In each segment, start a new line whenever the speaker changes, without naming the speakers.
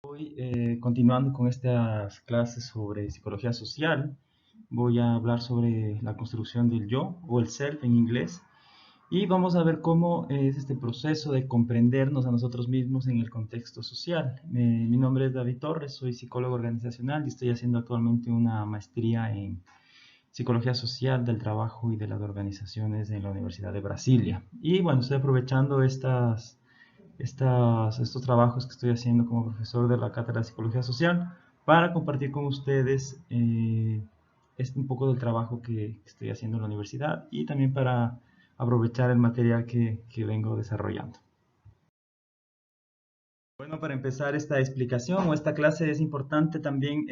Hoy, continuando con estas clases sobre psicología social, voy a hablar sobre la construcción del yo o el self en inglés y vamos a ver cómo es este proceso de comprendernos a nosotros mismos en el contexto social. Mi nombre es David Torres, soy psicólogo organizacional y estoy haciendo actualmente una maestría en psicología social del trabajo y de las organizaciones en la Universidad de Brasilia. Y bueno, estoy aprovechando estos trabajos que estoy haciendo como profesor de la Cátedra de Psicología Social para compartir con ustedes un poco del trabajo que estoy haciendo en la universidad y también para aprovechar el material que vengo desarrollando. Bueno, para empezar esta explicación o esta clase es importante también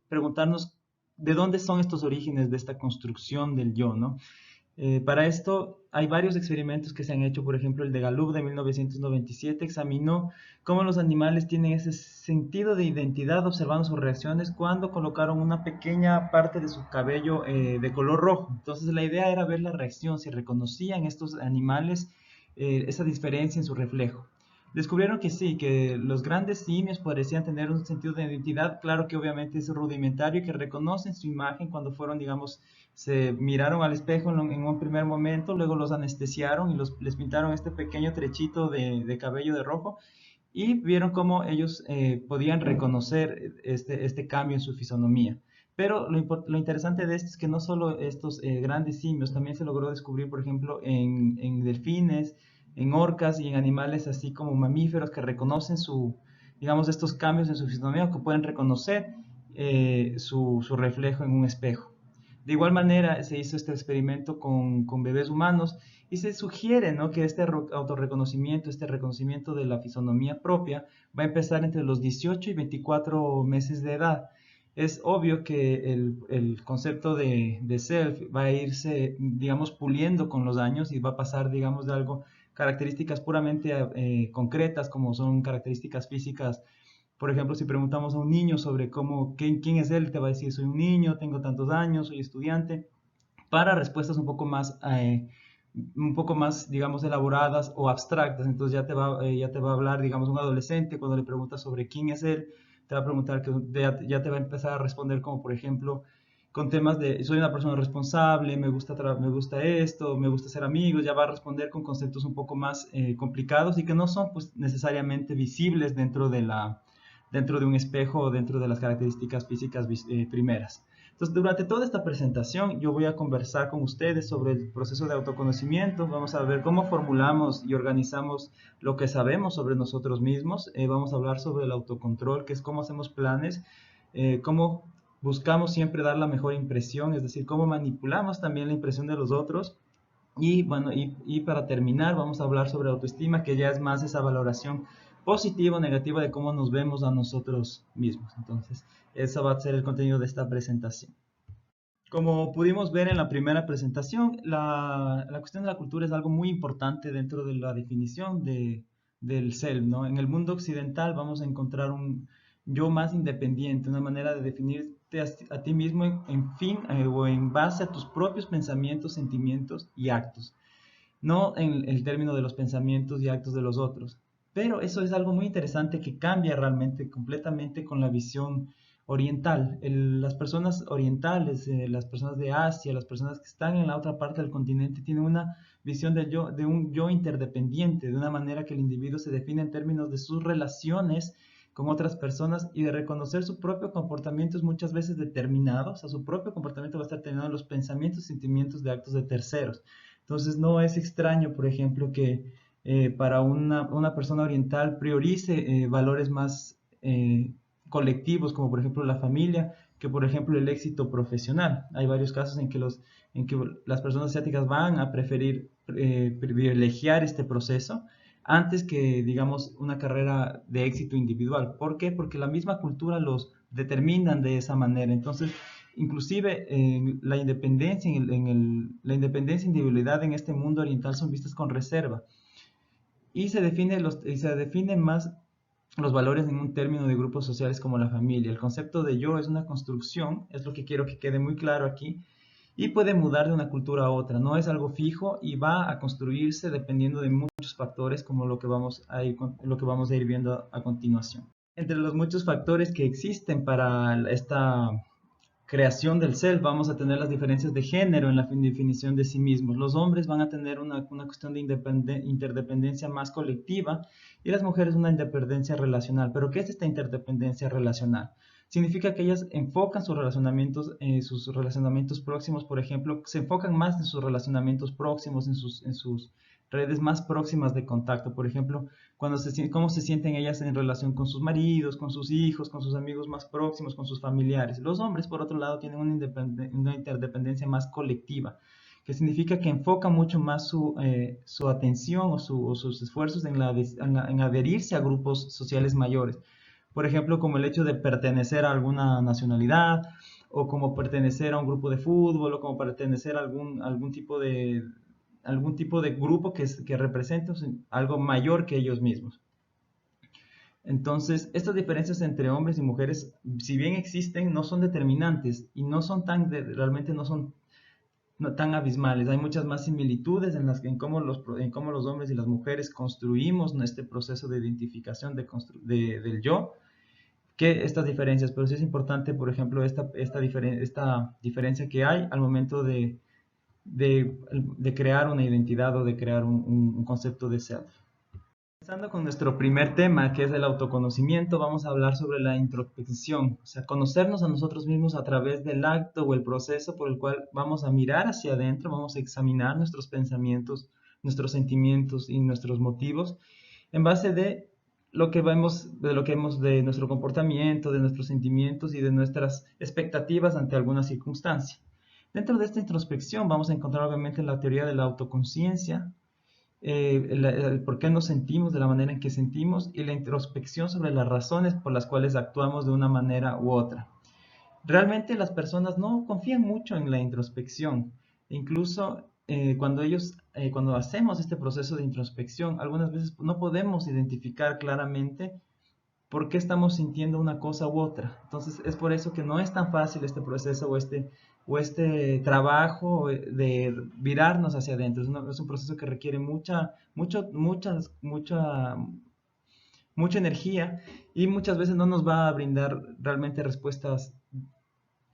preguntarnos de dónde son estos orígenes de esta construcción del yo, ¿no? Para esto hay varios experimentos que se han hecho, por ejemplo el de Gallup de 1997 examinó cómo los animales tienen ese sentido de identidad observando sus reacciones cuando colocaron una pequeña parte de su cabello de color rojo. Entonces la idea era ver la reacción, si reconocían estos animales esa diferencia en su reflejo. Descubrieron que sí, que los grandes simios parecían tener un sentido de identidad, claro que obviamente es rudimentario, y que reconocen su imagen cuando fueron, digamos, se miraron al espejo en un primer momento, luego los anestesiaron y les pintaron este pequeño trechito de cabello de rojo y vieron cómo ellos podían reconocer este cambio en su fisonomía. Pero lo interesante de esto es que no solo estos grandes simios, también se logró descubrir, por ejemplo, en delfines, en orcas y en animales así como mamíferos que reconocen digamos, estos cambios en su fisonomía o que pueden reconocer su reflejo en un espejo. De igual manera, se hizo este experimento con bebés humanos y se sugiere, ¿no?, que este autorreconocimiento, este reconocimiento de la fisonomía propia va a empezar entre los 18 y 24 meses de edad. Es obvio que el concepto de self va a irse, digamos, puliendo con los años y va a pasar, digamos, de algo, características puramente concretas, como son características físicas. Por ejemplo, si preguntamos a un niño sobre quién es él, te va a decir, soy un niño, tengo tantos años, soy estudiante, para respuestas un poco más, digamos, elaboradas o abstractas. Entonces ya te va a hablar, digamos, un adolescente, cuando le preguntas sobre quién es él, te va a preguntar, ya te va a empezar a responder como, por ejemplo, con temas de, soy una persona responsable, me gusta esto, me gusta ser amigos, ya va a responder con conceptos un poco más complicados y que no son pues necesariamente visibles dentro de un espejo o dentro de las características físicas primeras. Entonces, durante toda esta presentación yo voy a conversar con ustedes sobre el proceso de autoconocimiento. Vamos a ver cómo formulamos y organizamos lo que sabemos sobre nosotros mismos. Vamos a hablar sobre el autocontrol, que es cómo hacemos planes, cómo buscamos siempre dar la mejor impresión, es decir, cómo manipulamos también la impresión de los otros. Y bueno, y para terminar, vamos a hablar sobre autoestima, que ya es más esa valoración positiva o negativa de cómo nos vemos a nosotros mismos. Entonces, eso va a ser el contenido de esta presentación. Como pudimos ver en la primera presentación, la cuestión de la cultura es algo muy importante dentro de la definición del self, ¿no? En el mundo occidental vamos a encontrar un yo más independiente, una manera de definirte a ti mismo en fin o en base a tus propios pensamientos, sentimientos y actos, no en el término de los pensamientos y actos de los otros. Pero eso es algo muy interesante que cambia realmente completamente con la visión oriental. Las personas orientales, las personas de Asia, las personas que están en la otra parte del continente, tienen una visión del yo, de un yo interdependiente, de una manera que el individuo se define en términos de sus relaciones con otras personas y de reconocer su propio comportamiento es muchas veces determinado, o sea, su propio comportamiento va a estar determinado en los pensamientos, sentimientos de actos de terceros. Entonces no es extraño, por ejemplo, que para una persona oriental priorice valores más colectivos, como por ejemplo la familia, que por ejemplo el éxito profesional. Hay varios casos en que las personas asiáticas van a preferir privilegiar este proceso antes que, digamos, una carrera de éxito individual. ¿Por qué? Porque la misma cultura los determinan de esa manera. Entonces, inclusive la independencia, la independencia e individualidad en este mundo oriental son vistas con reserva y se definen más los valores en un término de grupos sociales como la familia. El concepto de yo es una construcción, es lo que quiero que quede muy claro aquí, y puede mudar de una cultura a otra, no es algo fijo y va a construirse dependiendo de muchos factores como lo que vamos a ir viendo a continuación. Entre los muchos factores que existen para esta creación del self, vamos a tener las diferencias de género en la definición de sí mismos. Los hombres van a tener una cuestión de interdependencia más colectiva y las mujeres una independencia relacional. ¿Pero qué es esta interdependencia relacional? Significa que ellas enfocan sus relacionamientos próximos, por ejemplo, se enfocan más en sus relacionamientos próximos, en sus redes más próximas de contacto. Por ejemplo, cómo se sienten ellas en relación con sus maridos, con sus hijos, con sus amigos más próximos, con sus familiares. Los hombres, por otro lado, tienen una interdependencia más colectiva, que significa que enfocan mucho más su atención o sus esfuerzos en adherirse a grupos sociales mayores. Por ejemplo, como el hecho de pertenecer a alguna nacionalidad, o como pertenecer a un grupo de fútbol, o como pertenecer a algún tipo de grupo que represente algo mayor que ellos mismos. Entonces, estas diferencias entre hombres y mujeres, si bien existen, no son determinantes y no son realmente no son tan abismales. Hay muchas más similitudes en cómo los hombres y las mujeres construimos este proceso de identificación del yo, que estas diferencias. Pero sí es importante, por ejemplo, esta diferencia que hay al momento de crear una identidad o de crear un concepto de self. Empezando con nuestro primer tema, que es el autoconocimiento, vamos a hablar sobre la introspección, o sea, conocernos a nosotros mismos a través del acto o el proceso por el cual vamos a mirar hacia adentro, vamos a examinar nuestros pensamientos, nuestros sentimientos y nuestros motivos en base de nuestro comportamiento, de nuestros sentimientos y de nuestras expectativas ante alguna circunstancia. Dentro de esta introspección vamos a encontrar obviamente la teoría de la autoconciencia, el por qué nos sentimos de la manera en que sentimos y la introspección sobre las razones por las cuales actuamos de una manera u otra. Realmente las personas no confían mucho en la introspección. Incluso cuando hacemos este proceso de introspección, algunas veces no podemos identificar claramente por qué estamos sintiendo una cosa u otra. Entonces es por eso que no es tan fácil este proceso o este trabajo de virarnos hacia adentro. Es un proceso que requiere mucha energía y muchas veces no nos va a brindar realmente respuestas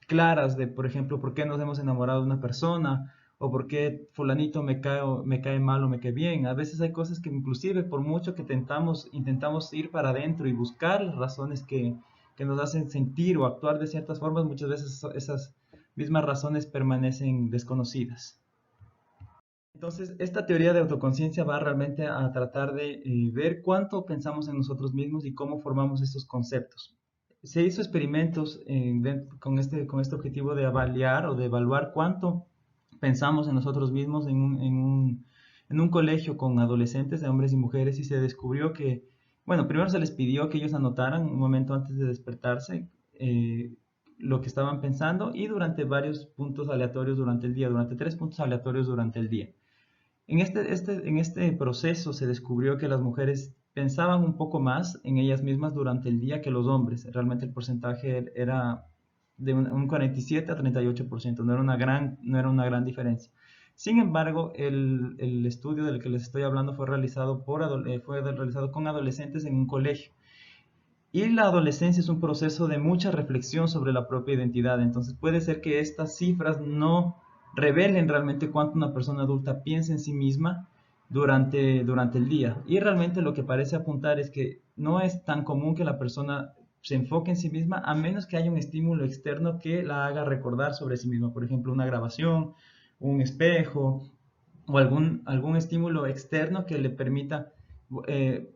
claras de, por ejemplo, por qué nos hemos enamorado de una persona o por qué fulanito me cae mal o me cae bien. A veces hay cosas que inclusive por mucho que intentamos ir para adentro y buscar las razones que nos hacen sentir o actuar de ciertas formas, muchas veces esas mismas razones permanecen desconocidas. Entonces, esta teoría de autoconciencia va realmente a tratar de ver cuánto pensamos en nosotros mismos y cómo formamos estos conceptos. Se hizo experimentos con este objetivo de avaliar o de evaluar cuánto pensamos en nosotros mismos en un colegio con adolescentes, de hombres y mujeres, y se descubrió que, bueno, primero se les pidió que ellos anotaran un momento antes de despertarse lo que estaban pensando y durante varios puntos aleatorios durante el día, durante 3 puntos aleatorios durante el día. En este proceso se descubrió que las mujeres pensaban un poco más en ellas mismas durante el día que los hombres. Realmente el porcentaje era de un 47 a 38%, no era una gran diferencia. Sin embargo, el estudio del que les estoy hablando fue realizado con adolescentes en un colegio. Y la adolescencia es un proceso de mucha reflexión sobre la propia identidad, entonces puede ser que estas cifras no revelen realmente cuánto una persona adulta piensa en sí misma durante el día. Y realmente lo que parece apuntar es que no es tan común que la persona se enfoque en sí misma a menos que haya un estímulo externo que la haga recordar sobre sí misma, por ejemplo, una grabación, un espejo o algún estímulo externo que le permita eh,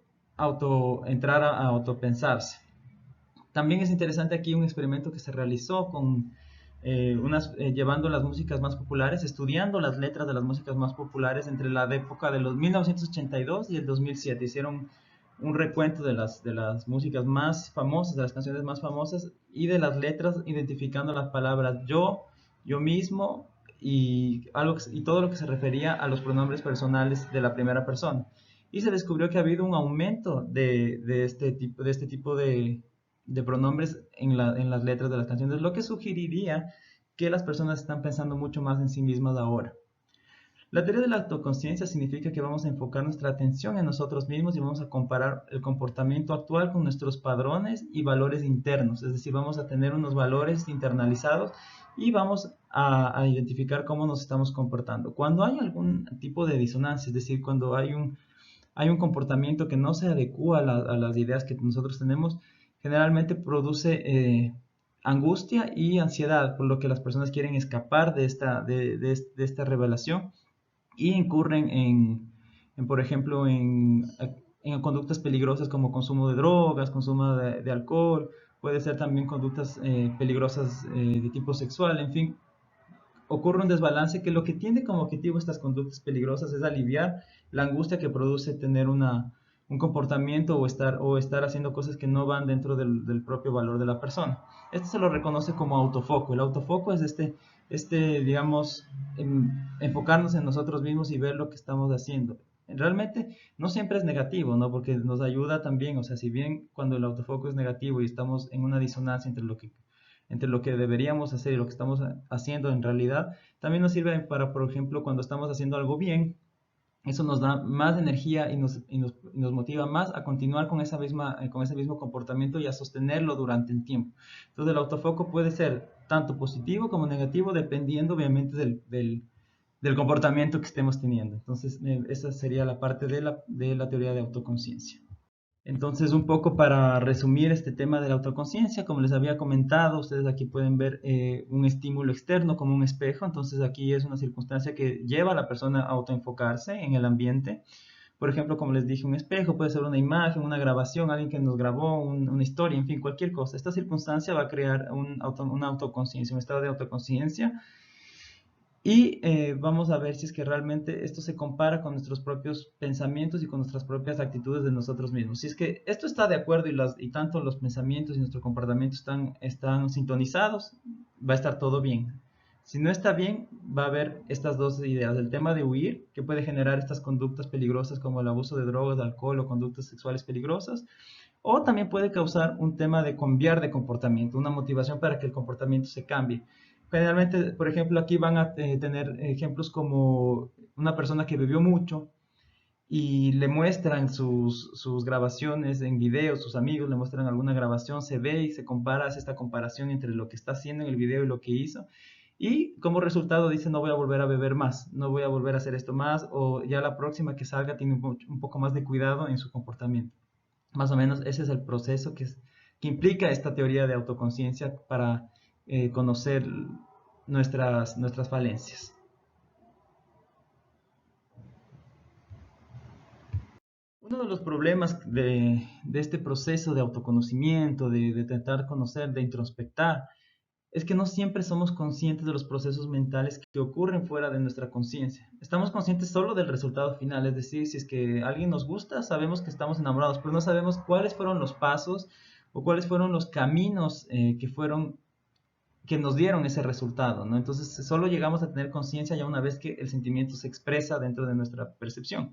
entrar a autopensarse. También es interesante aquí un experimento que se realizó llevando las músicas más populares, estudiando las letras de las músicas más populares entre la época de los 1982 y el 2007. Hicieron un recuento de las músicas más famosas, de las canciones más famosas y de las letras, identificando las palabras yo mismo y todo lo que se refería a los pronombres personales de la primera persona. Y se descubrió que ha habido un aumento de este tipo de pronombres en las letras de las canciones, lo que sugeriría que las personas están pensando mucho más en sí mismas ahora. La teoría de la autoconciencia significa que vamos a enfocar nuestra atención en nosotros mismos y vamos a comparar el comportamiento actual con nuestros padrones y valores internos. Es decir, vamos a tener unos valores internalizados y vamos a identificar cómo nos estamos comportando. Cuando hay algún tipo de disonancia, es decir, cuando hay un comportamiento que no se adecua a las ideas que nosotros tenemos, generalmente produce angustia y ansiedad, por lo que las personas quieren escapar de esta revelación y incurren por ejemplo, en conductas peligrosas como consumo de drogas, consumo de alcohol, puede ser también conductas peligrosas de tipo sexual, en fin, ocurre un desbalance que lo que tiene como objetivo estas conductas peligrosas es aliviar la angustia que produce tener un comportamiento o estar haciendo cosas que no van dentro del propio valor de la persona. Esto se lo reconoce como autofoco. El autofoco es digamos, enfocarnos en nosotros mismos y ver lo que estamos haciendo. Realmente no siempre es negativo, ¿no? Porque nos ayuda también, o sea, si bien cuando el autofoco es negativo y estamos en una disonancia entre lo que deberíamos hacer y lo que estamos haciendo en realidad, también nos sirve para, por ejemplo, cuando estamos haciendo algo bien, eso nos da más energía y nos motiva más a continuar con ese mismo comportamiento y a sostenerlo durante el tiempo. Entonces el autofoco puede ser tanto positivo como negativo dependiendo obviamente del comportamiento que estemos teniendo. Entonces esa sería la parte de la teoría de autoconciencia. Entonces, un poco para resumir este tema de la autoconciencia, como les había comentado, ustedes aquí pueden ver un estímulo externo como un espejo. Entonces, aquí es una circunstancia que lleva a la persona a autoenfocarse en el ambiente. Por ejemplo, como les dije, un espejo puede ser una imagen, una grabación, alguien que nos grabó, una historia, en fin, cualquier cosa. Esta circunstancia va a crear una autoconciencia, un estado de autoconciencia y vamos a ver si es que realmente esto se compara con nuestros propios pensamientos y con nuestras propias actitudes de nosotros mismos. Si es que esto está de acuerdo y tanto los pensamientos y nuestro comportamiento están sintonizados, va a estar todo bien. Si no está bien, va a haber estas dos ideas. El tema de huir, que puede generar estas conductas peligrosas como el abuso de drogas, de alcohol o conductas sexuales peligrosas. O también puede causar un tema de cambiar de comportamiento, una motivación para que el comportamiento se cambie. Generalmente, por ejemplo, aquí van a tener ejemplos como una persona que bebió mucho y le muestran sus grabaciones en video, sus amigos le muestran alguna grabación, se ve y se compara, hace esta comparación entre lo que está haciendo en el video y lo que hizo. Y como resultado dice, no voy a volver a beber más, no voy a volver a hacer esto más, o ya la próxima que salga tiene un poco más de cuidado en su comportamiento. Más o menos ese es el proceso que implica esta teoría de autoconciencia para conocer nuestras falencias. Uno de los problemas de este proceso de autoconocimiento, de intentar conocer, de introspectar, es que no siempre somos conscientes de los procesos mentales que ocurren fuera de nuestra conciencia. Estamos conscientes solo del resultado final, es decir, si es que alguien nos gusta, sabemos que estamos enamorados, pero no sabemos cuáles fueron los pasos o cuáles fueron los caminos que nos dieron ese resultado, ¿no? Entonces, solo llegamos a tener conciencia ya una vez que el sentimiento se expresa dentro de nuestra percepción.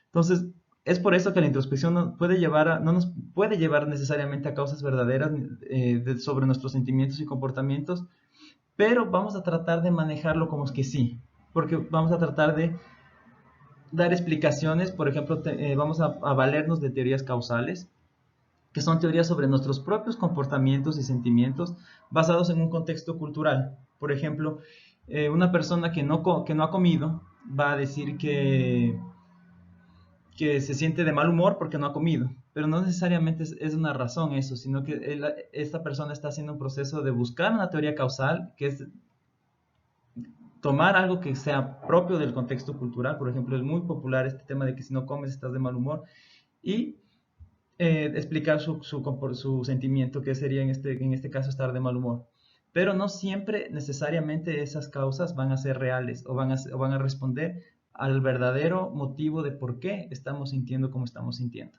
Entonces, es por eso que la introspección no nos puede llevar necesariamente a causas verdaderas sobre nuestros sentimientos y comportamientos, pero vamos a tratar de manejarlo como es que sí, porque vamos a tratar de dar explicaciones, por ejemplo, vamos a valernos de teorías causales, que son teorías sobre nuestros propios comportamientos y sentimientos basados en un contexto cultural. Por ejemplo, una persona que no ha comido va a decir que se siente de mal humor porque no ha comido, pero no necesariamente es una razón eso, sino que esta persona está haciendo un proceso de buscar una teoría causal, que es tomar algo que sea propio del contexto cultural. Por ejemplo, es muy popular este tema de que si no comes estás de mal humor, y explicar su sentimiento, que sería en este caso estar de mal humor. Pero no siempre necesariamente esas causas van a ser reales o van a responder al verdadero motivo de por qué estamos sintiendo como estamos sintiendo.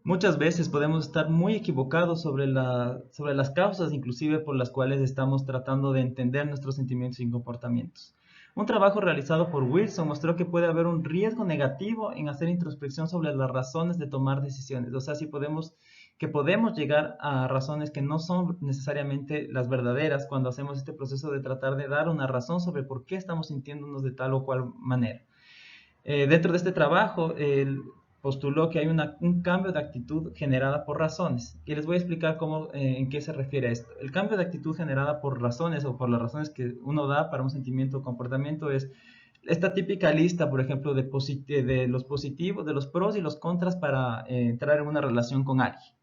Muchas veces podemos estar muy equivocados sobre las causas, inclusive por las cuales estamos tratando de entender nuestros sentimientos y comportamientos. Un trabajo realizado por Wilson mostró que puede haber un riesgo negativo en hacer introspección sobre las razones de tomar decisiones. O sea, si podemos que podemos llegar a razones que no son necesariamente las verdaderas cuando hacemos este proceso de tratar de dar una razón sobre por qué estamos sintiéndonos de tal o cual manera. Dentro de este trabajo, él postuló que hay un cambio de actitud generada por razones. Y les voy a explicar en qué se refiere a esto. El cambio de actitud generada por razones o por las razones que uno da para un sentimiento o comportamiento es esta típica lista, por ejemplo, de los positivos, de los pros y los contras para entrar en una relación con alguien.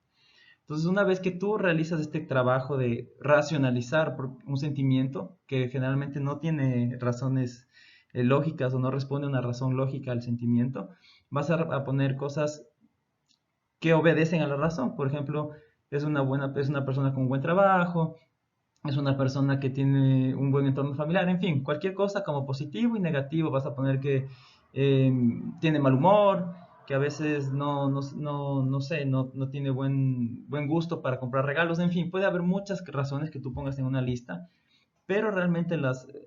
Entonces, una vez que tú realizas este trabajo de racionalizar un sentimiento que generalmente no tiene razones lógicas o no responde a una razón lógica al sentimiento, vas a poner cosas que obedecen a la razón. Por ejemplo, es una persona con un buen trabajo, es una persona que tiene un buen entorno familiar, en fin, cualquier cosa como positivo y negativo. Vas a poner que tiene mal humor, que a veces no sé, no tiene buen gusto para comprar regalos, en fin, puede haber muchas razones que tú pongas en una lista, pero realmente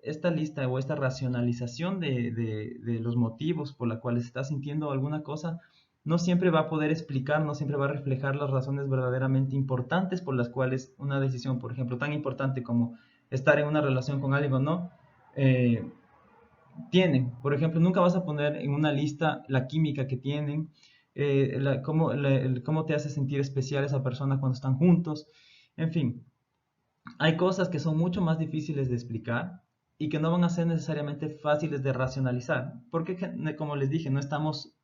esta lista o esta racionalización de los motivos por los cuales estás sintiendo alguna cosa no siempre va a poder explicar, no siempre va a reflejar las razones verdaderamente importantes por las cuales una decisión, por ejemplo, tan importante como estar en una relación con alguien o no, eh, tienen. Por ejemplo, nunca vas a poner en una lista la química que tienen, cómo te hace sentir especial esa persona cuando están juntos, en fin. Hay cosas que son mucho más difíciles de explicar y que no van a ser necesariamente fáciles de racionalizar, porque como les dije, no estamos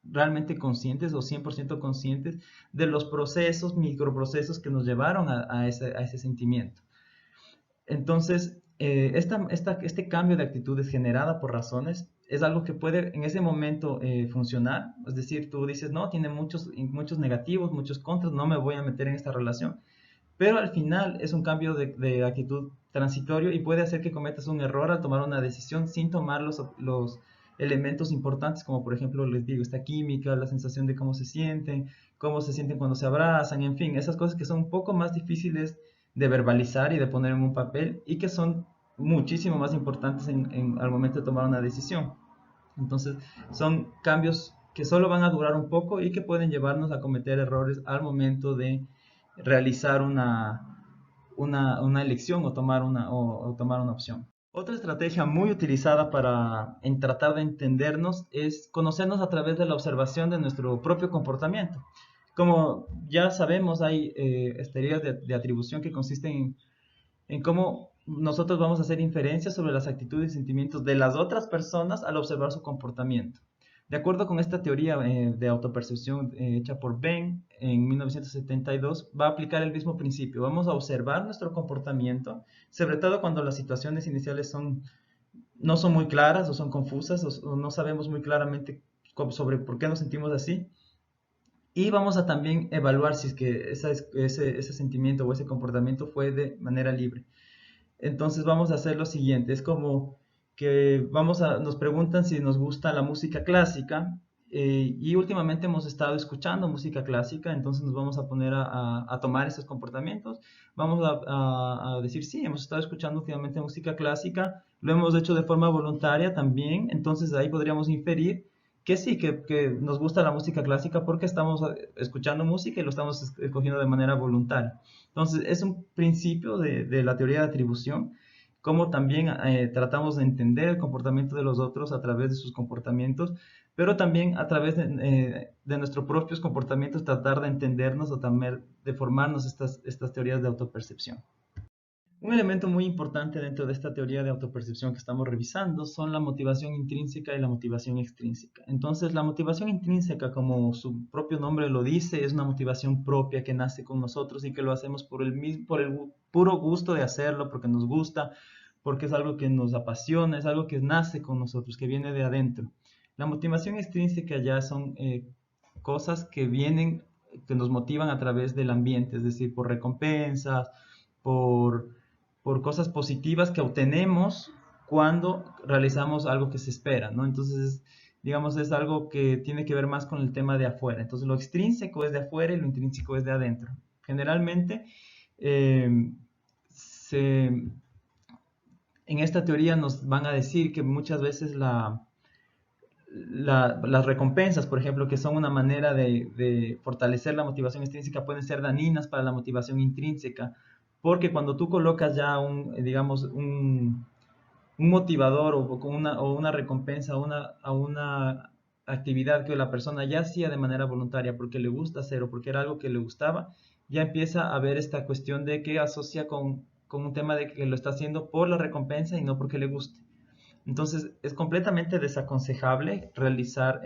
realmente conscientes o 100% conscientes de los procesos, microprocesos que nos llevaron a ese sentimiento. Entonces, este cambio de actitudes generada por razones es algo que puede en ese momento funcionar. Es decir, tú dices, no, tiene muchos negativos, muchos contras, no me voy a meter en esta relación. Pero al final es un cambio de actitud transitorio y puede hacer que cometas un error al tomar una decisión sin tomar los elementos importantes, como por ejemplo, les digo, esta química, la sensación de cómo se sienten cuando se abrazan, en fin, esas cosas que son un poco más difíciles de verbalizar y de poner en un papel y que son muchísimo más importantes al momento de tomar una decisión. Entonces, son cambios que solo van a durar un poco y que pueden llevarnos a cometer errores al momento de realizar una elección o tomar una opción. Otra estrategia muy utilizada en tratar de entendernos es conocernos a través de la observación de nuestro propio comportamiento. Como ya sabemos, hay teorías de atribución que consisten en cómo nosotros vamos a hacer inferencias sobre las actitudes y sentimientos de las otras personas al observar su comportamiento. De acuerdo con esta teoría de autopercepción hecha por Venn en 1972, va a aplicar el mismo principio. Vamos a observar nuestro comportamiento, sobre todo cuando las situaciones iniciales no son muy claras o son confusas o no sabemos muy claramente sobre por qué nos sentimos así. Y vamos a también evaluar si es que ese sentimiento o ese comportamiento fue de manera libre. Entonces vamos a hacer lo siguiente, es como que nos preguntan si nos gusta la música clásica y últimamente hemos estado escuchando música clásica, entonces nos vamos a poner a tomar esos comportamientos, vamos a decir sí, hemos estado escuchando últimamente música clásica, lo hemos hecho de forma voluntaria también, entonces de ahí podríamos inferir que sí, que nos gusta la música clásica porque estamos escuchando música y lo estamos escogiendo de manera voluntaria. Entonces, es un principio de la teoría de atribución, como también tratamos de entender el comportamiento de los otros a través de sus comportamientos, pero también a través de nuestros propios comportamientos tratar de entendernos o también de formarnos estas teorías de autopercepción. Un elemento muy importante dentro de esta teoría de autopercepción que estamos revisando son la motivación intrínseca y la motivación extrínseca. Entonces, la motivación intrínseca, como su propio nombre lo dice, es una motivación propia que nace con nosotros y que lo hacemos por el puro gusto de hacerlo, porque nos gusta, porque es algo que nos apasiona, es algo que nace con nosotros, que viene de adentro. La motivación extrínseca ya son cosas que nos motivan a través del ambiente, es decir, por recompensas, por cosas positivas que obtenemos cuando realizamos algo que se espera, ¿no? Entonces, digamos, es algo que tiene que ver más con el tema de afuera. Entonces, lo extrínseco es de afuera y lo intrínseco es de adentro. Generalmente, eh, en esta teoría nos van a decir que muchas veces las recompensas, por ejemplo, que son una manera de fortalecer la motivación extrínseca, pueden ser dañinas para la motivación intrínseca, porque cuando tú colocas ya digamos, un motivador o una recompensa a una actividad que la persona ya hacía de manera voluntaria porque le gusta hacer o porque era algo que le gustaba, ya empieza a haber esta cuestión de que asocia con un tema de que lo está haciendo por la recompensa y no porque le guste. Entonces, es completamente desaconsejable realizar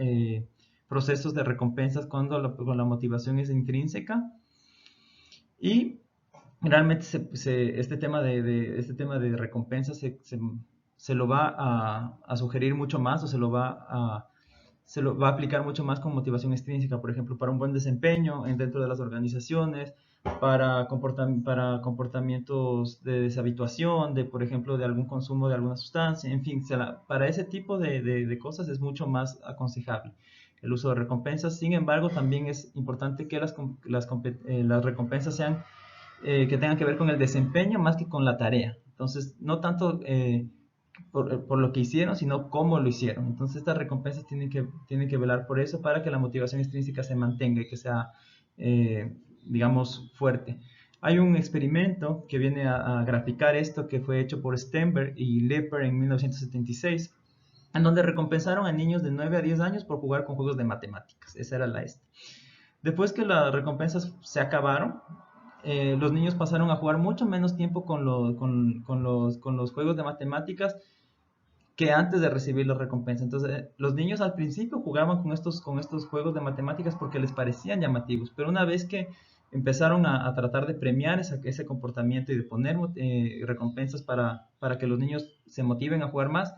procesos de recompensas cuando con la motivación es intrínseca y realmente este tema de recompensas se lo va a sugerir mucho más o se lo va a aplicar mucho más con motivación extrínseca, por ejemplo, para un buen desempeño dentro de las organizaciones, para comportamientos de deshabituación, por ejemplo, de algún consumo de alguna sustancia, en fin, para ese tipo de cosas es mucho más aconsejable el uso de recompensas. Sin embargo, también es importante que las recompensas sean que tengan que ver con el desempeño más que con la tarea. Entonces, no tanto por lo que hicieron, sino cómo lo hicieron. Entonces, estas recompensas tienen que velar por eso para que la motivación extrínseca se mantenga y que sea, digamos, fuerte. Hay un experimento que viene a graficar esto que fue hecho por Stenberg y Lepper en 1976, en donde recompensaron a niños de 9 a 10 años por jugar con juegos de matemáticas. Esa era la esta. Después que las recompensas se acabaron, los niños pasaron a jugar mucho menos tiempo con los juegos de matemáticas que antes de recibir la recompensa. Entonces, los niños al principio jugaban con estos juegos de matemáticas porque les parecían llamativos, pero una vez que empezaron a tratar de premiar ese comportamiento y de poner recompensas para que los niños se motiven a jugar más,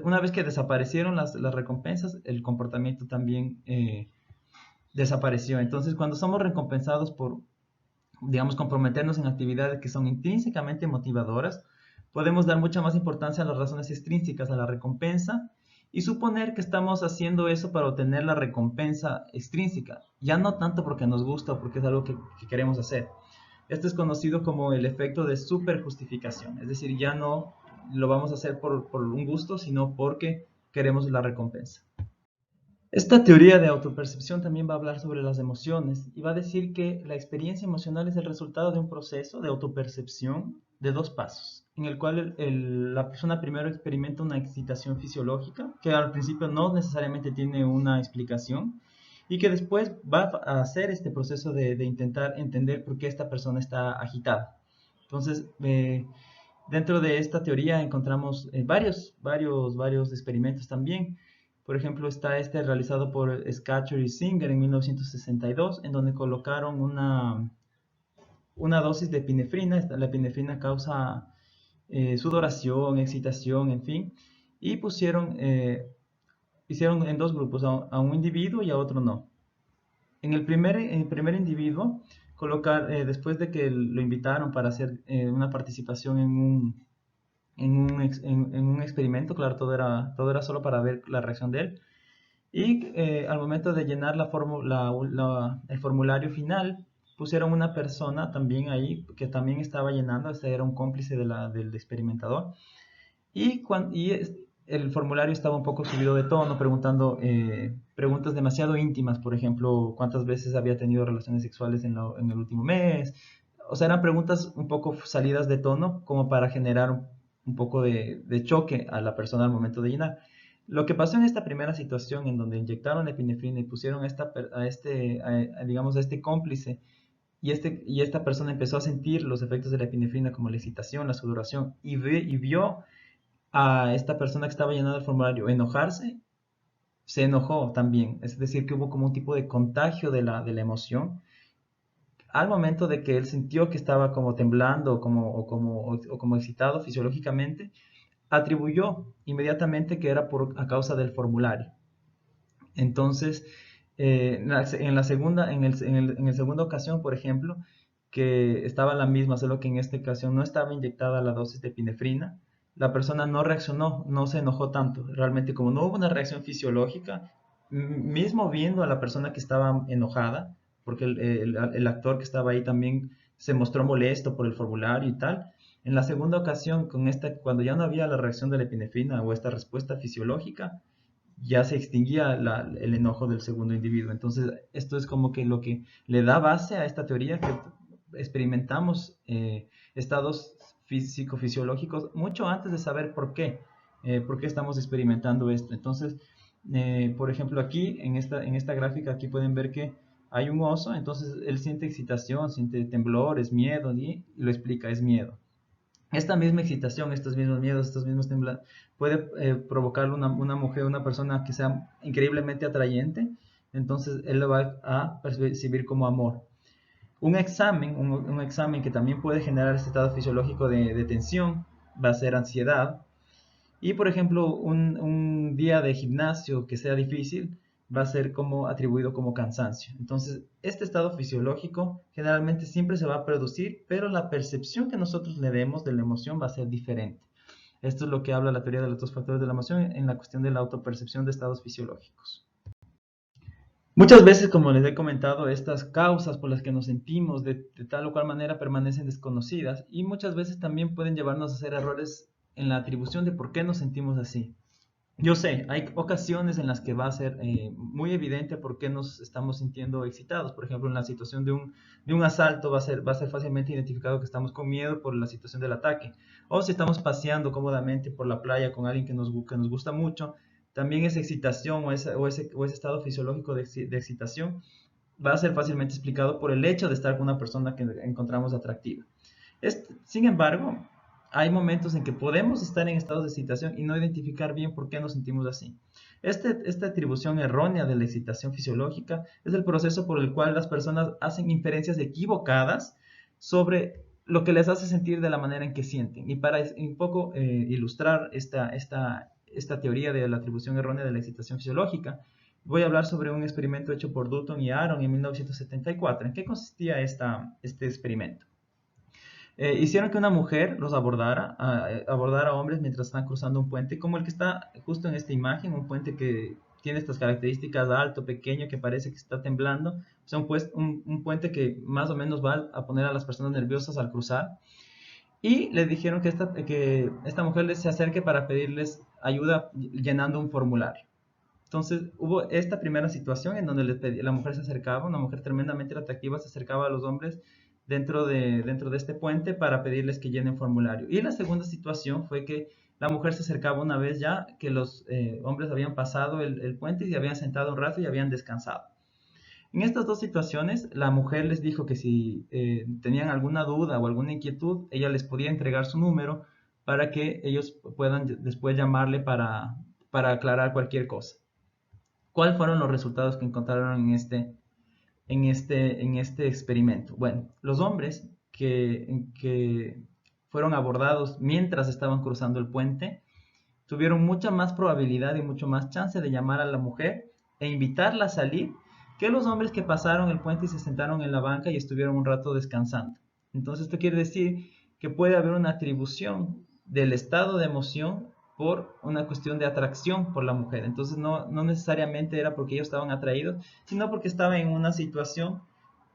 una vez que desaparecieron las recompensas, el comportamiento también desapareció. Entonces, cuando somos recompensados por, digamos, comprometernos en actividades que son intrínsecamente motivadoras, podemos dar mucha más importancia a las razones extrínsecas, a la recompensa, y suponer que estamos haciendo eso para obtener la recompensa extrínseca, ya no tanto porque nos gusta o porque es algo que queremos hacer. Esto es conocido como el efecto de superjustificación, es decir, ya no lo vamos a hacer por un gusto, sino porque queremos la recompensa. Esta teoría de autopercepción también va a hablar sobre las emociones y va a decir que la experiencia emocional es el resultado de un proceso de autopercepción de dos pasos, en el cual la persona primero experimenta una excitación fisiológica, que al principio no necesariamente tiene una explicación, y que después va a hacer este proceso de intentar entender por qué esta persona está agitada. Entonces, dentro de esta teoría encontramos varios experimentos también. Por ejemplo, está este realizado por Scatcher y Singer en 1962, en donde colocaron una dosis de epinefrina. La epinefrina causa sudoración, excitación, en fin, y hicieron en dos grupos, a un individuo y a otro no. En el primer individuo, después de que lo invitaron para hacer una participación en un experimento, claro, todo era solo para ver la reacción de él. Y al momento de llenar el formulario final, pusieron una persona también ahí que también estaba llenando, ese era un cómplice del experimentador. El formulario estaba un poco subido de tono, preguntando preguntas demasiado íntimas, por ejemplo, cuántas veces había tenido relaciones sexuales en el último mes. O sea, eran preguntas un poco salidas de tono, como para generar un poco de choque a la persona al momento de llenar. Lo que pasó en esta primera situación, en donde inyectaron epinefrina y pusieron digamos, a este cómplice, y esta persona empezó a sentir los efectos de la epinefrina como la excitación, la sudoración, y vio a esta persona que estaba llenando el formulario enojarse, se enojó también. Es decir, que hubo como un tipo de contagio de la emoción. Al momento de que él sintió que estaba como temblando o como excitado fisiológicamente, atribuyó inmediatamente que era a causa del formulario. Entonces, en la segunda, en el segunda ocasión, por ejemplo, que estaba la misma, solo que en esta ocasión no estaba inyectada la dosis de epinefrina, la persona no reaccionó, no se enojó tanto. Realmente, como no hubo una reacción fisiológica, mismo viendo a la persona que estaba enojada, porque el actor que estaba ahí también se mostró molesto por el formulario y tal, en la segunda ocasión, cuando ya no había la reacción de la epinefrina o esta respuesta fisiológica, ya se extinguía el enojo del segundo individuo. Entonces, esto es como que lo que le da base a esta teoría, que experimentamos estados psicofisiológicos mucho antes de saber por qué estamos experimentando esto. Entonces, por ejemplo, aquí en esta gráfica, aquí pueden ver que hay un oso, entonces él siente excitación, siente temblores, miedo, y lo explica, es miedo. Esta misma excitación, estos mismos miedos, estos mismos temblores, puede provocar una mujer, una persona que sea increíblemente atrayente, entonces él lo va a percibir como amor. Un examen que también puede generar este estado fisiológico de tensión va a ser ansiedad. Y por ejemplo, un día de gimnasio que sea difícil va a ser como atribuido como cansancio. Entonces, este estado fisiológico generalmente siempre se va a producir, pero la percepción que nosotros le demos de la emoción va a ser diferente. Esto es lo que habla la teoría de los dos factores de la emoción en la cuestión de la autopercepción de estados fisiológicos. Muchas veces, como les he comentado, estas causas por las que nos sentimos de tal o cual manera permanecen desconocidas y muchas veces también pueden llevarnos a hacer errores en la atribución de por qué nos sentimos así. Yo sé, hay ocasiones en las que va a ser muy evidente por qué nos estamos sintiendo excitados. Por ejemplo, en la situación de un asalto va a ser fácilmente identificado que estamos con miedo por la situación del ataque. O si estamos paseando cómodamente por la playa con alguien que nos gusta mucho, también esa excitación o ese estado fisiológico de excitación va a ser fácilmente explicado por el hecho de estar con una persona que encontramos atractiva. Sin embargo, hay momentos en que podemos estar en estados de excitación y no identificar bien por qué nos sentimos así. Esta atribución errónea de la excitación fisiológica es el proceso por el cual las personas hacen inferencias equivocadas sobre lo que les hace sentir de la manera en que sienten. Y para un poco ilustrar esta teoría de la atribución errónea de la excitación fisiológica, voy a hablar sobre un experimento hecho por Dutton y Aaron en 1974. ¿En qué consistía este experimento? Hicieron que una mujer los abordara a hombres mientras están cruzando un puente, como el que está justo en esta imagen, un puente que tiene estas características alto, pequeño, que parece que está temblando. O sea, un puente que más o menos va a poner a las personas nerviosas al cruzar. Y les dijeron que esta mujer les se acerque para pedirles ayuda llenando un formulario. Entonces hubo esta primera situación en donde la mujer se acercaba, una mujer tremendamente atractiva se acercaba a los hombres dentro de este puente para pedirles que llenen formulario. Y la segunda situación fue que la mujer se acercaba una vez ya que los hombres habían pasado el puente y se habían sentado un rato y habían descansado. En estas dos situaciones, la mujer les dijo que si tenían alguna duda o alguna inquietud, ella les podía entregar su número para que ellos puedan después llamarle para aclarar cualquier cosa. ¿Cuáles fueron los resultados que encontraron en este experimento? Bueno, los hombres que fueron abordados mientras estaban cruzando el puente tuvieron mucha más probabilidad y mucho más chance de llamar a la mujer e invitarla a salir que los hombres que pasaron el puente y se sentaron en la banca y estuvieron un rato descansando. Entonces esto quiere decir que puede haber una atribución del estado de emoción por una cuestión de atracción por la mujer. Entonces no necesariamente era porque ellos estaban atraídos, sino porque estaban en una situación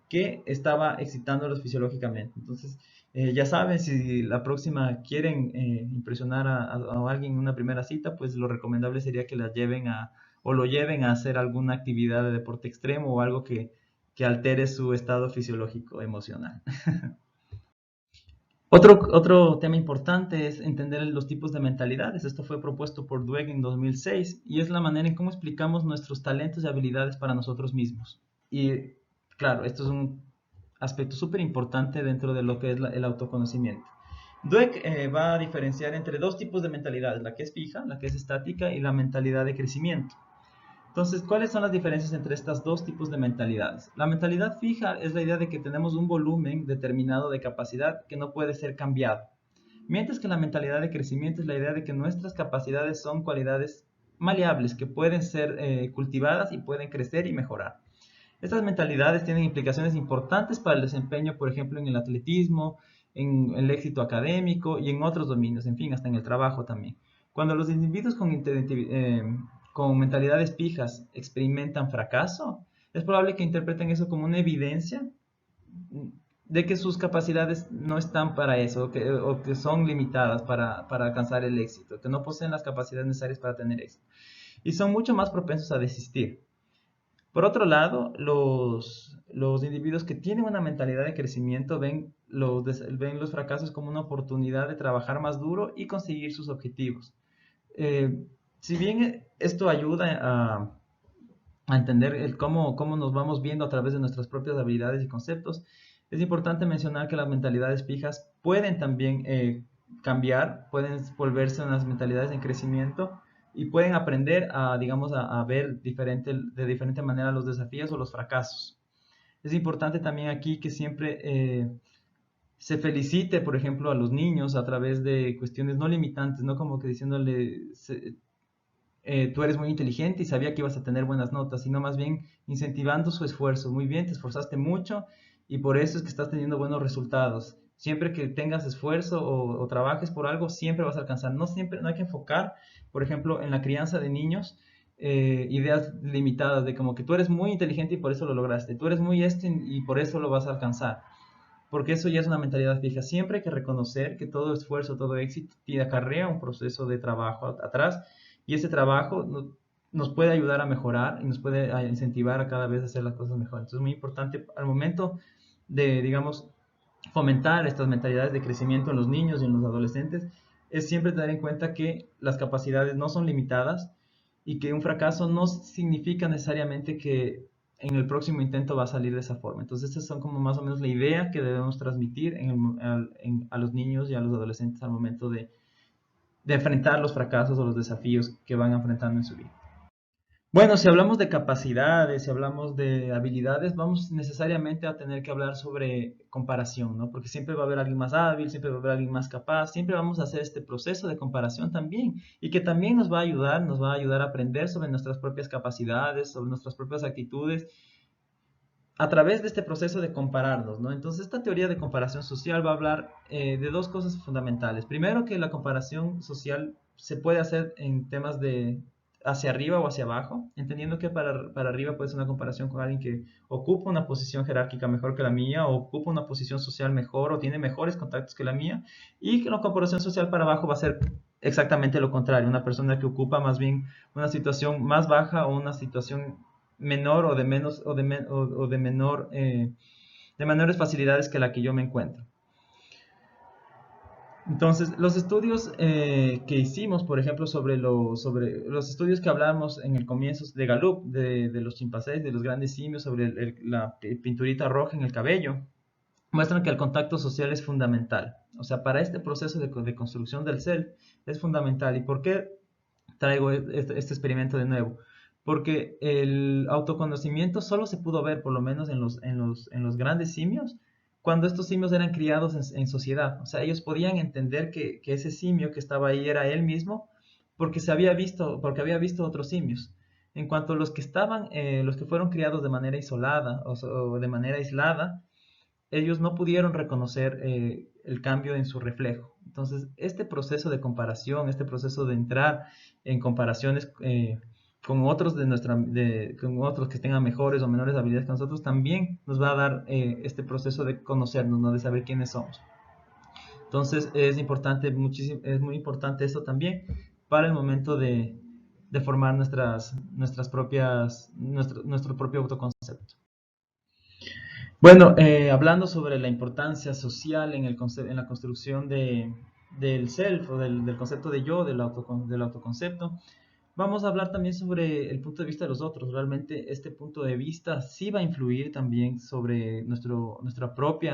que estaba excitándolos fisiológicamente. Entonces, ya saben, si la próxima quieren impresionar a alguien en una primera cita, pues lo recomendable sería que la lleven o lo lleven a hacer alguna actividad de deporte extremo o algo que altere su estado fisiológico emocional. Otro tema importante es entender los tipos de mentalidades. Esto fue propuesto por Dweck en 2006 y es la manera en cómo explicamos nuestros talentos y habilidades para nosotros mismos. Y claro, esto es un aspecto súper importante dentro de lo que es el autoconocimiento. Dweck va a diferenciar entre dos tipos de mentalidades, la que es fija, la que es estática y la mentalidad de crecimiento. Entonces, ¿cuáles son las diferencias entre estos dos tipos de mentalidades? La mentalidad fija es la idea de que tenemos un volumen determinado de capacidad que no puede ser cambiado. Mientras que la mentalidad de crecimiento es la idea de que nuestras capacidades son cualidades maleables que pueden ser cultivadas y pueden crecer y mejorar. Estas mentalidades tienen implicaciones importantes para el desempeño, por ejemplo, en el atletismo, en el éxito académico y en otros dominios, en fin, hasta en el trabajo también. Cuando los individuos con mentalidades fijas experimentan fracaso, es probable que interpreten eso como una evidencia de que sus capacidades no están para eso, o que son limitadas para alcanzar el éxito, que no poseen las capacidades necesarias para tener éxito. y son mucho más propensos a desistir. Por otro lado, los individuos que tienen una mentalidad de crecimiento ven los fracasos como una oportunidad de trabajar más duro y conseguir sus objetivos. Si bien esto ayuda a entender cómo nos vamos viendo a través de nuestras propias habilidades y conceptos, es importante mencionar que las mentalidades fijas pueden también cambiar, pueden volverse unas mentalidades en crecimiento y pueden aprender digamos, a ver de diferente manera los desafíos o los fracasos. Es importante también aquí que siempre se felicite, por ejemplo, a los niños a través de cuestiones no limitantes, no como que diciéndole, tú eres muy inteligente y sabía que ibas a tener buenas notas, sino más bien incentivando su esfuerzo. Muy bien, te esforzaste mucho y por eso es que estás teniendo buenos resultados. Siempre que tengas esfuerzo o trabajes por algo, siempre vas a alcanzar. No hay que enfocar, por ejemplo, en la crianza de niños, ideas limitadas de como que tú eres muy inteligente y por eso lo lograste. Tú eres muy y por eso lo vas a alcanzar. Porque eso ya es una mentalidad fija. Siempre hay que reconocer que todo esfuerzo, todo éxito acarrea un proceso de trabajo atrás y ese trabajo nos puede ayudar a mejorar y nos puede incentivar a cada vez hacer las cosas mejor. Entonces es muy importante al momento de, digamos, fomentar estas mentalidades de crecimiento en los niños y en los adolescentes, es siempre tener en cuenta que las capacidades no son limitadas y que un fracaso no significa necesariamente que en el próximo intento va a salir de esa forma. Entonces, estas son como más o menos la idea que debemos transmitir a los niños y a los adolescentes al momento de enfrentar los fracasos o los desafíos que van enfrentando en su vida. Bueno, si hablamos de capacidades, si hablamos de habilidades, vamos necesariamente a tener que hablar sobre comparación, ¿no? Porque siempre va a haber alguien más hábil, siempre va a haber alguien más capaz, siempre vamos a hacer este proceso de comparación también y que también nos va a ayudar a aprender sobre nuestras propias capacidades, sobre nuestras propias actitudes a través de este proceso de compararnos, ¿no? Entonces, esta teoría de comparación social va a hablar de dos cosas fundamentales. Primero, que la comparación social se puede hacer en temas de hacia arriba o hacia abajo, entendiendo que para arriba puede ser una comparación con alguien que ocupa una posición jerárquica mejor que la mía, o ocupa una posición social mejor, o tiene mejores contactos que la mía, y que la comparación social para abajo va a ser exactamente lo contrario, una persona que ocupa más bien una situación más baja o una situación menor o de menos o de menor de menores facilidades que la que yo me encuentro. Entonces, los estudios que hicimos, por ejemplo, sobre los estudios que hablamos en el comienzo de Gallup, de los chimpancés, de los grandes simios, sobre la pinturita roja en el cabello, muestran que el contacto social es fundamental. O sea, para este proceso de construcción del self es fundamental. ¿Y por qué traigo este experimento de nuevo? Porque el autoconocimiento solo se pudo ver, por lo menos en los grandes simios, cuando estos simios eran criados en sociedad. O sea, ellos podían entender que ese simio que estaba ahí era él mismo porque porque había visto otros simios. En cuanto a los que fueron criados de manera isolada o de manera aislada, ellos no pudieron reconocer el cambio en su reflejo. Entonces, este proceso de comparación, este proceso de entrar en comparaciones con otros con otros que tengan mejores o menores habilidades que nosotros, también nos va a dar este proceso de conocernos, ¿no? De saber quiénes somos. Entonces, es muy importante esto también para el momento de formar nuestro propio autoconcepto. Bueno, hablando sobre la importancia social en la construcción del self o del concepto de yo, del autoconcepto, vamos a hablar también sobre el punto de vista de los otros. Realmente este punto de vista sí va a influir también sobre nuestro propio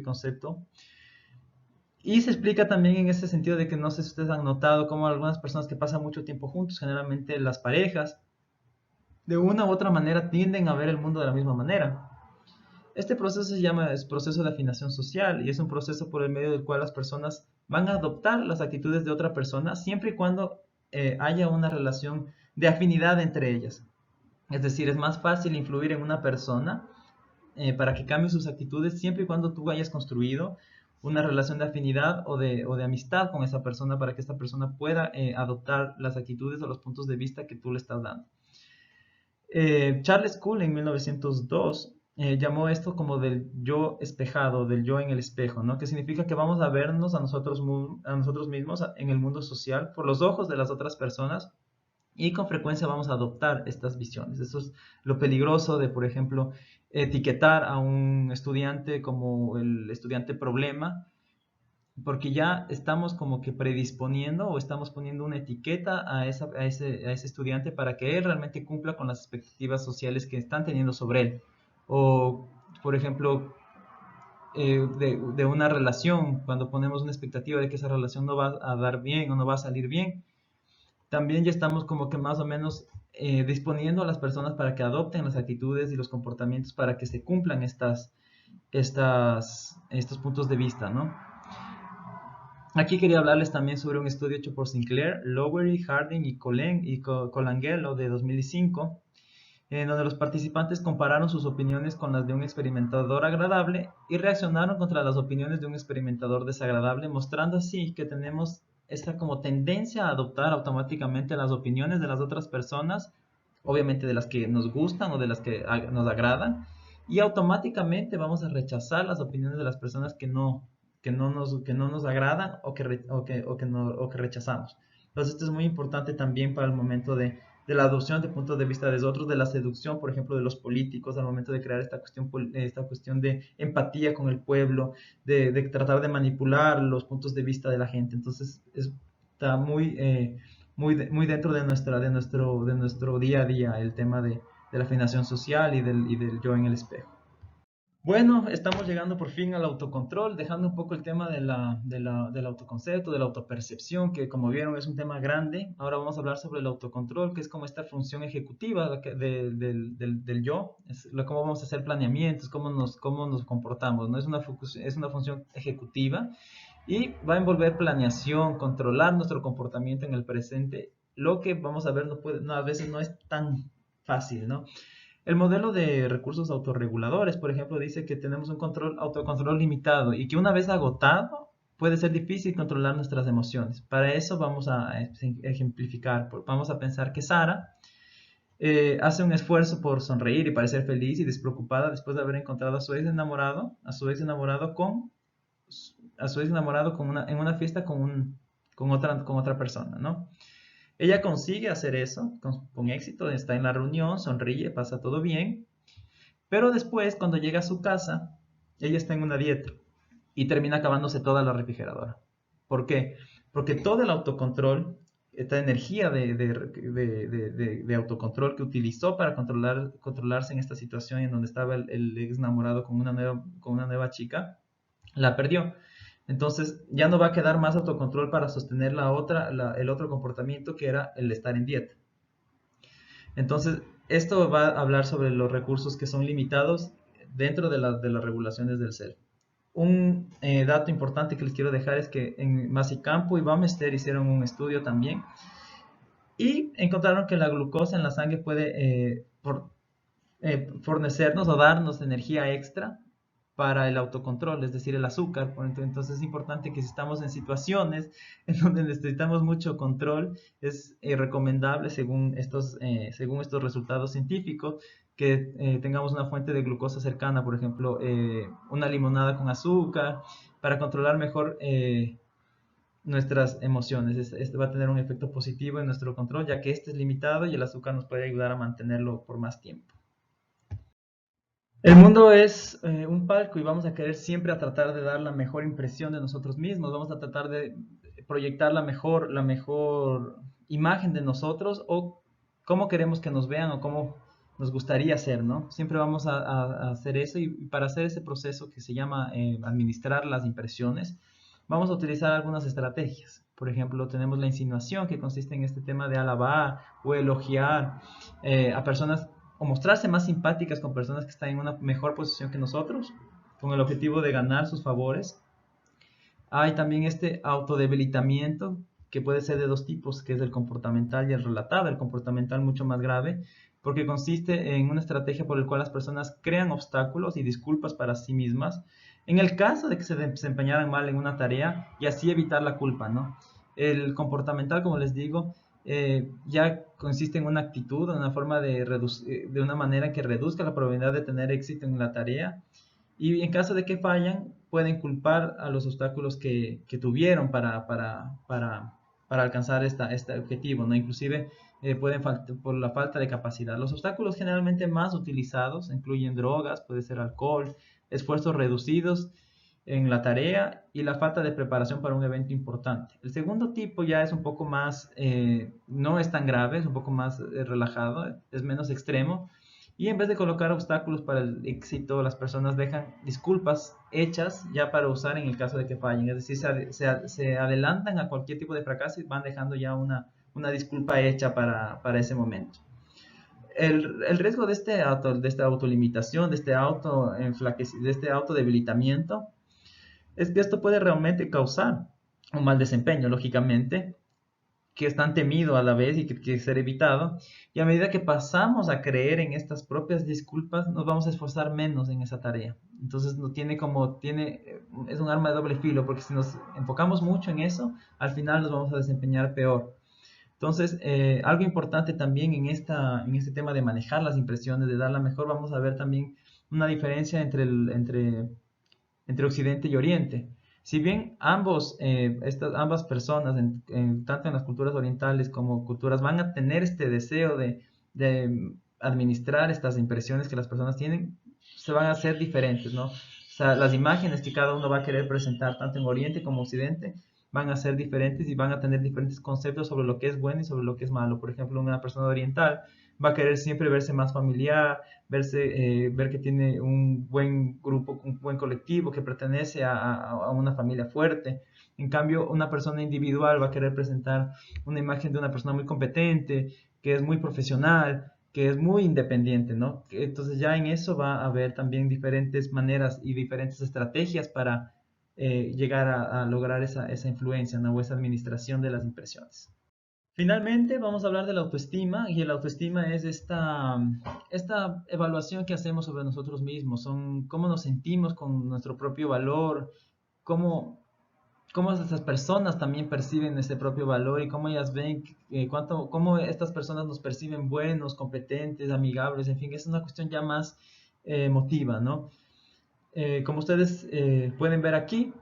concepto. Y se explica también en ese sentido de que no sé si ustedes han notado cómo algunas personas que pasan mucho tiempo juntos, generalmente las parejas, de una u otra manera tienden a ver el mundo de la misma manera. Este proceso se llama proceso de afinación social y es un proceso por el medio del cual las personas van a adoptar las actitudes de otra persona siempre y cuando haya una relación de afinidad entre ellas. Es decir, es más fácil influir en una persona para que cambie sus actitudes siempre y cuando tú hayas construido una relación de afinidad o de amistad con esa persona para que esta persona pueda adoptar las actitudes o los puntos de vista que tú le estás dando. Charles Kuhl en 1902 llamó esto como del yo espejado, del yo en el espejo, ¿no? Que significa que vamos a vernos a nosotros mismos en el mundo social por los ojos de las otras personas y con frecuencia vamos a adoptar estas visiones. Eso es lo peligroso de, por ejemplo, etiquetar a un estudiante como el estudiante problema, porque ya estamos como que predisponiendo o estamos poniendo una etiqueta a ese estudiante para que él realmente cumpla con las expectativas sociales que están teniendo sobre él. O, por ejemplo, de una relación, cuando ponemos una expectativa de que esa relación no va a dar bien o no va a salir bien, también ya estamos como que más o menos disponiendo a las personas para que adopten las actitudes y los comportamientos para que se cumplan estos puntos de vista, ¿no? Aquí quería hablarles también sobre un estudio hecho por Sinclair, Lowery, Harding y Colangelo de 2005, en donde los participantes compararon sus opiniones con las de un experimentador agradable y reaccionaron contra las opiniones de un experimentador desagradable, mostrando así que tenemos esta como tendencia a adoptar automáticamente las opiniones de las otras personas, obviamente de las que nos gustan o de las que nos agradan, y automáticamente vamos a rechazar las opiniones de las personas que no nos agradan o que rechazamos. Entonces esto es muy importante también para el momento de la adopción de puntos de vista de otros, de la seducción, por ejemplo, de los políticos al momento de crear esta cuestión de empatía con el pueblo, de tratar de manipular los puntos de vista de la gente. Entonces, está muy dentro de nuestro día a día el tema de la afinación social y del yo en el espejo. Bueno, estamos llegando por fin al autocontrol, dejando un poco el tema del autoconcepto, de la autopercepción, que como vieron es un tema grande. Ahora vamos a hablar sobre el autocontrol, que es como esta función ejecutiva del yo, cómo vamos a hacer planeamientos, cómo nos comportamos, ¿no? Es una función ejecutiva y va a envolver planeación, controlar nuestro comportamiento en el presente. Lo que vamos a ver a veces no es tan fácil, ¿no? El modelo de recursos autorreguladores, por ejemplo, dice que tenemos un autocontrol limitado y que una vez agotado puede ser difícil controlar nuestras emociones. Para eso vamos a ejemplificar, vamos a pensar que Sara hace un esfuerzo por sonreír y parecer feliz y despreocupada después de haber encontrado a su ex enamorado en una fiesta con otra persona, ¿no? Ella consigue hacer eso con éxito, está en la reunión, sonríe, pasa todo bien, pero después, cuando llega a su casa, ella está en una dieta y termina acabándose toda la refrigeradora. ¿Por qué? Porque todo el autocontrol, esta energía de autocontrol que utilizó para controlarse en esta situación en donde estaba el ex enamorado con una nueva chica, la perdió. Entonces ya no va a quedar más autocontrol para sostener el otro comportamiento que era el estar en dieta. Entonces, esto va a hablar sobre los recursos que son limitados dentro de las regulaciones del self. Un dato importante que les quiero dejar es que en Masicampo y Baumeister hicieron un estudio también y encontraron que la glucosa en la sangre puede fornecernos o darnos energía extra para el autocontrol, es decir, el azúcar. Entonces es importante que si estamos en situaciones en donde necesitamos mucho control, es recomendable, según estos resultados científicos, que tengamos una fuente de glucosa cercana, por ejemplo, una limonada con azúcar, para controlar mejor nuestras emociones. Este va a tener un efecto positivo en nuestro control, ya que este es limitado y el azúcar nos puede ayudar a mantenerlo por más tiempo. El mundo es un palco y vamos a querer siempre a tratar de dar la mejor impresión de nosotros mismos, vamos a tratar de proyectar la mejor imagen de nosotros o cómo queremos que nos vean o cómo nos gustaría ser, ¿no? Siempre vamos a hacer eso y para hacer ese proceso que se llama administrar las impresiones, vamos a utilizar algunas estrategias. Por ejemplo, tenemos la insinuación, que consiste en este tema de alabar o elogiar a personas o mostrarse más simpáticas con personas que están en una mejor posición que nosotros, con el objetivo de ganar sus favores. Hay también este autodebilitamiento, que puede ser de dos tipos, que es el comportamental y el relatado. El comportamental mucho más grave, porque consiste en una estrategia por la cual las personas crean obstáculos y disculpas para sí mismas, en el caso de que se desempeñaran mal en una tarea y así evitar la culpa, ¿no? El comportamental, como les digo, ya consiste en una actitud, en una forma de una manera que reduzca la probabilidad de tener éxito en la tarea y en caso de que fallan, pueden culpar a los obstáculos que tuvieron para alcanzar este objetivo, ¿no? Inclusive pueden faltar por la falta de capacidad. Los obstáculos generalmente más utilizados incluyen drogas, puede ser alcohol, esfuerzos reducidos en la tarea y la falta de preparación para un evento importante. El segundo tipo ya es un poco más, no es tan grave, es un poco más relajado, es menos extremo. Y en vez de colocar obstáculos para el éxito, las personas dejan disculpas hechas ya para usar en el caso de que fallen. Es decir, se adelantan a cualquier tipo de fracaso y van dejando ya una disculpa hecha para ese momento. El riesgo de esta autolimitación, de este autodebilitamiento, es que esto puede realmente causar un mal desempeño, lógicamente, que es tan temido a la vez y que quiere ser evitado. Y a medida que pasamos a creer en estas propias disculpas, nos vamos a esforzar menos en esa tarea. Entonces no es un arma de doble filo, porque si nos enfocamos mucho en eso, al final nos vamos a desempeñar peor. Entonces, algo importante también en este tema de manejar las impresiones, de darla mejor, vamos a ver también una diferencia entre Occidente y Oriente. Si bien ambas personas, tanto en las culturas orientales como culturas, van a tener este deseo de administrar estas impresiones que las personas tienen, se van a hacer diferentes, ¿no? O sea, las imágenes que cada uno va a querer presentar, tanto en Oriente como Occidente, van a ser diferentes y van a tener diferentes conceptos sobre lo que es bueno y sobre lo que es malo. Por ejemplo, una persona oriental va a querer siempre verse más familiar, ver que tiene un buen grupo, un buen colectivo, que pertenece a una familia fuerte. En cambio, una persona individual va a querer presentar una imagen de una persona muy competente, que es muy profesional, que es muy independiente, ¿no? Entonces ya en eso va a haber también diferentes maneras y diferentes estrategias para llegar a lograr esa influencia, ¿no? O esa administración de las impresiones. Finalmente, vamos a hablar de la autoestima, y el autoestima es esta evaluación que hacemos sobre nosotros mismos, son cómo nos sentimos con nuestro propio valor, cómo, cómo esas personas también perciben ese propio valor y cómo ellas ven, cómo estas personas nos perciben buenos, competentes, amigables, en fin, es una cuestión ya más emotiva, ¿no? Como ustedes pueden ver aquí,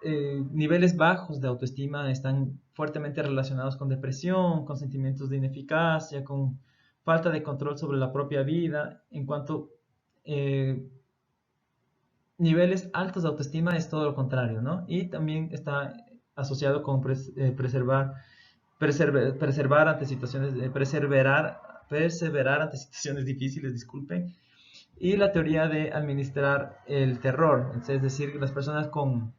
niveles bajos de autoestima están fuertemente relacionados con depresión, con sentimientos de ineficacia, con falta de control sobre la propia vida. En cuanto eh, niveles altos de autoestima es todo lo contrario, ¿no? Y también está asociado con preservar ante situaciones, perseverar ante situaciones difíciles, disculpen. Y la teoría de administrar el terror, es decir, las personas con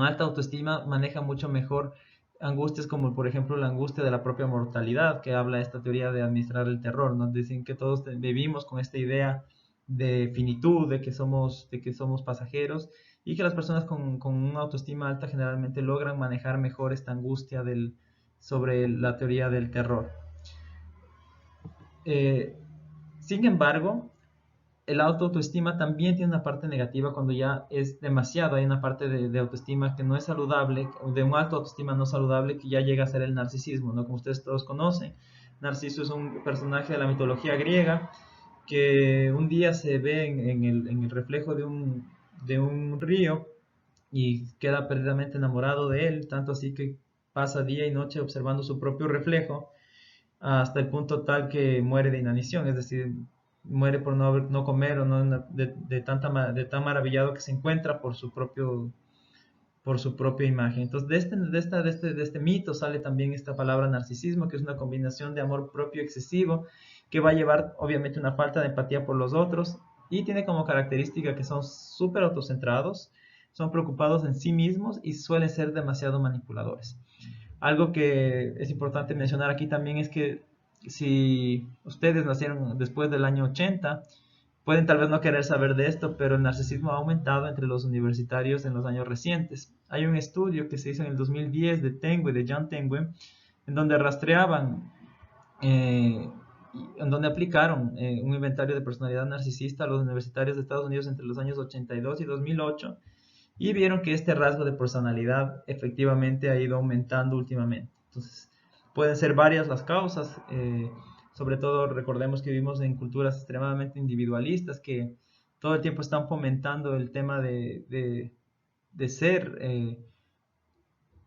alta autoestima maneja mucho mejor angustias como por ejemplo la angustia de la propia mortalidad, que habla esta teoría de administrar el terror. Nos dicen que todos vivimos con esta idea de finitud, de que somos pasajeros, y que las personas con una autoestima alta generalmente logran manejar mejor esta angustia sobre la teoría del terror. Eh, Sin embargo, el autoestima también tiene una parte negativa cuando ya es demasiado. Hay una parte de autoestima que no es saludable, de un alto autoestima no saludable, que ya llega a ser el narcisismo, ¿no? Como ustedes todos conocen, Narciso es un personaje de la mitología griega que un día se ve en el reflejo de un río y queda perdidamente enamorado de él, tanto así que pasa día y noche observando su propio reflejo hasta el punto tal que muere de inanición, es decir, muere por no comer o no de tan maravillado que se encuentra por su propia imagen. Entonces, de este mito sale también esta palabra narcisismo, que es una combinación de amor propio excesivo, que va a llevar obviamente una falta de empatía por los otros, y tiene como característica que son súper autocentrados, son preocupados en sí mismos y suelen ser demasiado manipuladores. Algo que es importante mencionar aquí también es que si ustedes nacieron después del año 80, pueden tal vez no querer saber de esto, pero el narcisismo ha aumentado entre los universitarios en los años recientes. Hay un estudio que se hizo en el 2010 de John Tengue, en donde rastreaban, eh, en donde aplicaron un inventario de personalidad narcisista a los universitarios de Estados Unidos entre los años 82 y 2008, y vieron que este rasgo de personalidad efectivamente ha ido aumentando últimamente. Entonces, pueden ser varias las causas, sobre todo recordemos que vivimos en culturas extremadamente individualistas que todo el tiempo están fomentando el tema de ser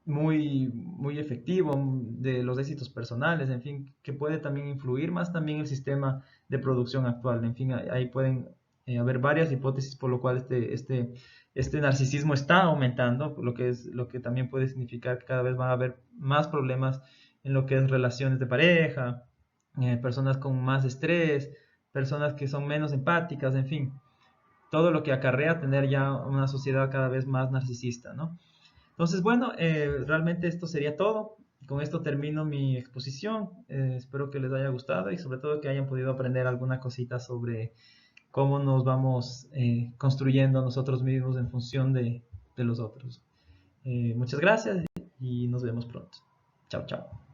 muy efectivo de los éxitos personales, en fin, que puede también influir más también el sistema de producción actual. En fin, ahí pueden haber varias hipótesis por lo cual este narcisismo está aumentando, lo que también puede significar que cada vez van a haber más problemas en lo que es relaciones de pareja, personas con más estrés, personas que son menos empáticas, en fin, todo lo que acarrea tener ya una sociedad cada vez más narcisista, ¿no? Entonces, bueno, realmente esto sería todo. Con esto termino mi exposición. Espero que les haya gustado y sobre todo que hayan podido aprender alguna cosita sobre cómo nos vamos construyendo nosotros mismos en función de los otros. Muchas gracias y nos vemos pronto. Chao, chao.